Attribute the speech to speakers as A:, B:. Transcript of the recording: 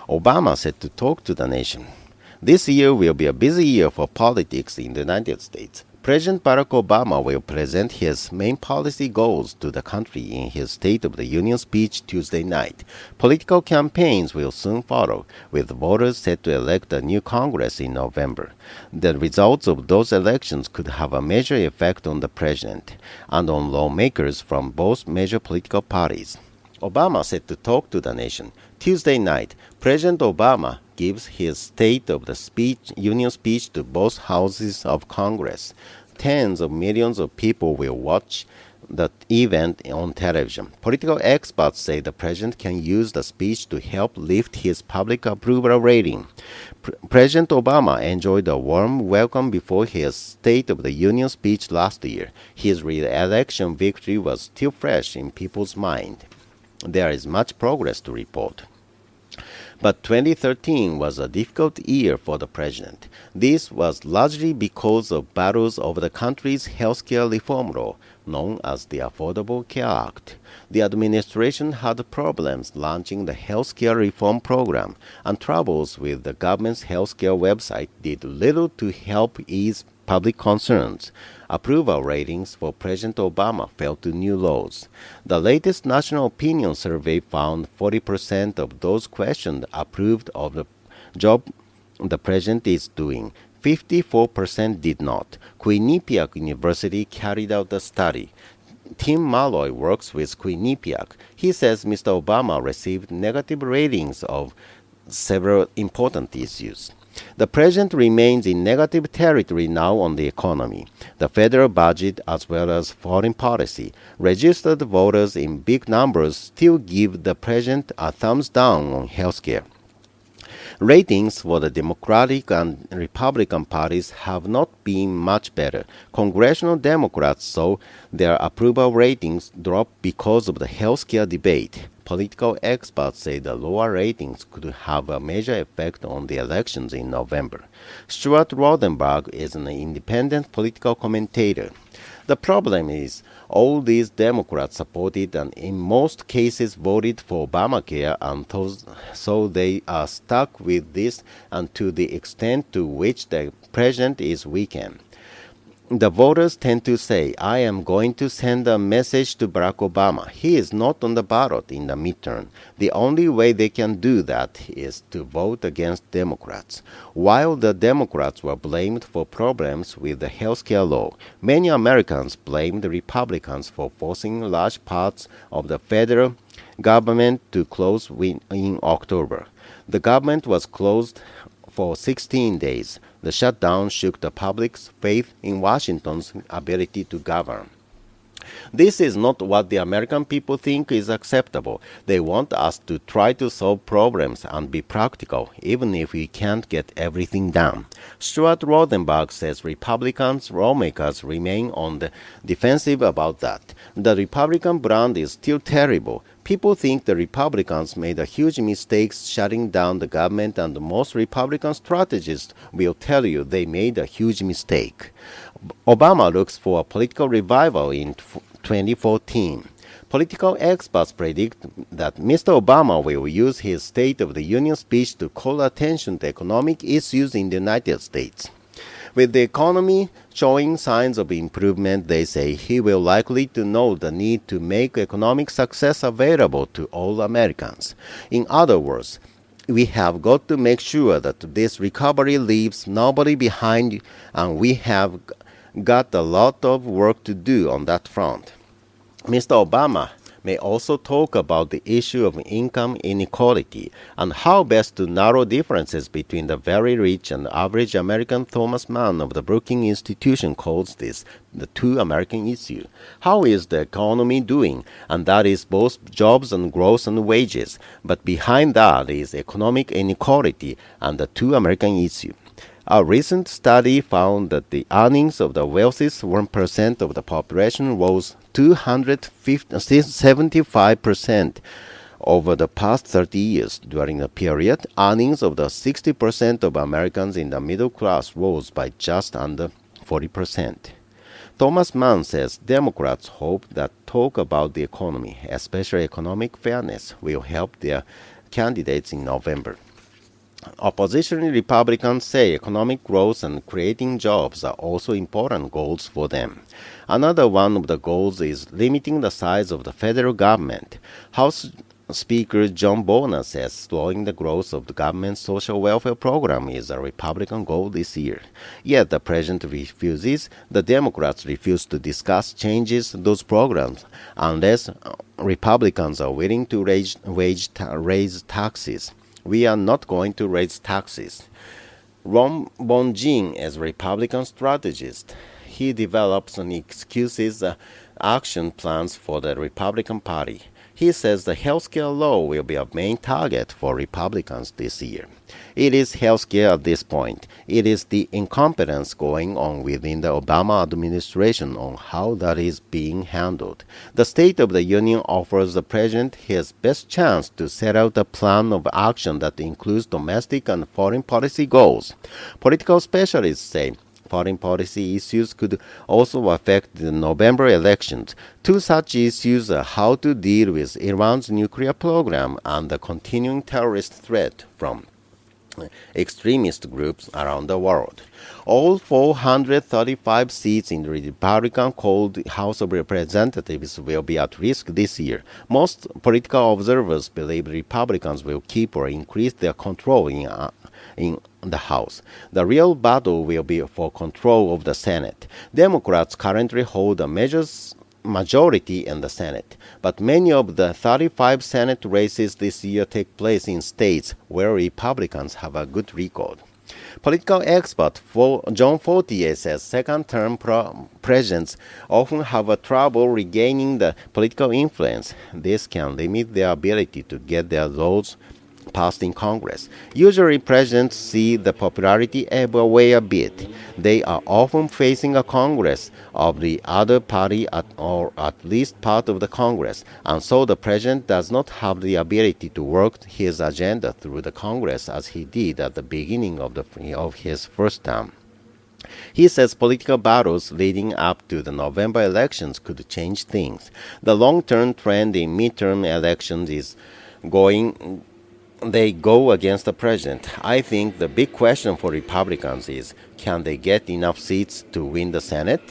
A: Obama said to talk to the nation. This year will be a busy year for politics in the United States. President Barack Obama will present his main policy goals to the country in his State of the Union speech Tuesday night. Political campaigns will soon follow, with voters set to elect a new Congress in November. The results of those elections could have a major effect on the president and on lawmakers from both major political parties. Obama said to talk to the nation. Tuesday night, President Obama gives his State of the Union speech to both houses of Congress. Tens of millions of people will watch the event on television. Political experts say the president can use the speech to help lift his public approval rating. President Obama enjoyed a warm welcome before his State of the Union speech last year. His re-election victory was still fresh in people's mind. There is much progress to report. But 2013 was a difficult year for the president. This was largely because of battles over the country's healthcare reform law, known as the Affordable Care Act. The administration had problems launching the healthcare reform program, and troubles with the government's healthcare website did little to help ease public concerns. Approval ratings for President Obama fell to new lows. The latest national opinion survey found 40% of those questioned approved of the job the president is doing. 54% did not. Quinnipiac University carried out the study. Tim Malloy works with Quinnipiac. He says Mr. Obama received negative ratings of several important issues. The president remains in negative territory now on the economy, the federal budget, as well as foreign policy. Registered voters in big numbers still give the president a thumbs down on healthcare. Ratings for the Democratic and Republican parties have not been much better. Congressional Democrats saw their approval ratings drop because of the healthcare debate. Political experts say the lower ratings could have a major effect on the elections in November. Stuart Rodenberg is an independent political commentator. The problem is, all these Democrats supported and in most cases voted for Obamacare, and so they are stuck with this, and to the extent to which the president is weakened. The voters tend to say, I am going to send a message to Barack Obama. He is not on the ballot in the midterm. The only way they can do that is to vote against Democrats. While the Democrats were blamed for problems with the healthcare law, many Americans blamed the Republicans for forcing large parts of the federal government to close in October. The government was closed for 16 days. The shutdown shook the public's faith in Washington's ability to govern. This is not what the American people think is acceptable. They want us to try to solve problems and be practical, even if we can't get everything done. Stuart Rodenberg says Republicans lawmakers remain on the defensive about that. The Republican brand is still terrible. People think the Republicans made a huge mistake shutting down the government, and most Republican strategists will tell you they made a huge mistake. Obama looks for a political revival in 2014. Political experts predict that Mr. Obama will use his State of the Union speech to call attention to economic issues in the United States. With the economy showing signs of improvement, they say he will likely to know the need to make economic success available to all Americans. In other words, we have got to make sure that this recovery leaves nobody behind, and we have got a lot of work to do on that front. Mr. Obama may also talk about the issue of income inequality and how best to narrow differences between the very rich and average American. Thomas Mann of the Brookings Institution calls this the two American issue. How is the economy doing? And that is both jobs and growth and wages. But behind that is economic inequality and the two American issue. A recent study found that the earnings of the wealthiest 1% of the population rose 275% over the past 30 years. During the period, earnings of the 60% of Americans in the middle class rose by just under 40%. Thomas Mann says Democrats hope that talk about the economy, especially economic fairness, will help their candidates in November. Opposition Republicans say economic growth and creating jobs are also important goals for them. Another one of the goals is limiting the size of the federal government. House Speaker John Boehner says slowing the growth of the government's social welfare program is a Republican goal this year. Yet the president refuses. The Democrats refuse to discuss changes to those programs unless Republicans are willing to raise taxes. We are not going to raise taxes. Ron Bonjean is a Republican strategist. He develops and executes action plans for the Republican Party. He says the healthcare law will be a main target for Republicans this year. It is healthcare at this point. It is the incompetence going on within the Obama administration on how that is being handled. The State of the Union offers the president his best chance to set out a plan of action that includes domestic and foreign policy goals. Political specialists say foreign policy issues could also affect the November elections. Two such issues are how to deal with Iran's nuclear program and the continuing terrorist threat from extremist groups around the world. All 435 seats in the Republican-controlled House of Representatives will be at risk this year. Most political observers believe Republicans will keep or increase their control in the House. The real battle will be for control of the Senate. Democrats currently hold a majority in the Senate, but many of the 35 Senate races this year take place in states where Republicans have a good record. Political expert John 28 says second-term presidents often have trouble regaining the political influence. This can limit their ability to get their laws passed in Congress. Usually, presidents see the popularity ebb away a bit. They are often facing a Congress of the other party or at least part of the Congress, and so the president does not have the ability to work his agenda through the Congress as he did at the beginning of his first term. He says political battles leading up to the November elections could change things. The long-term trend in midterm elections is they go against the president. I think the big question for Republicans is, can they get enough seats to win the Senate?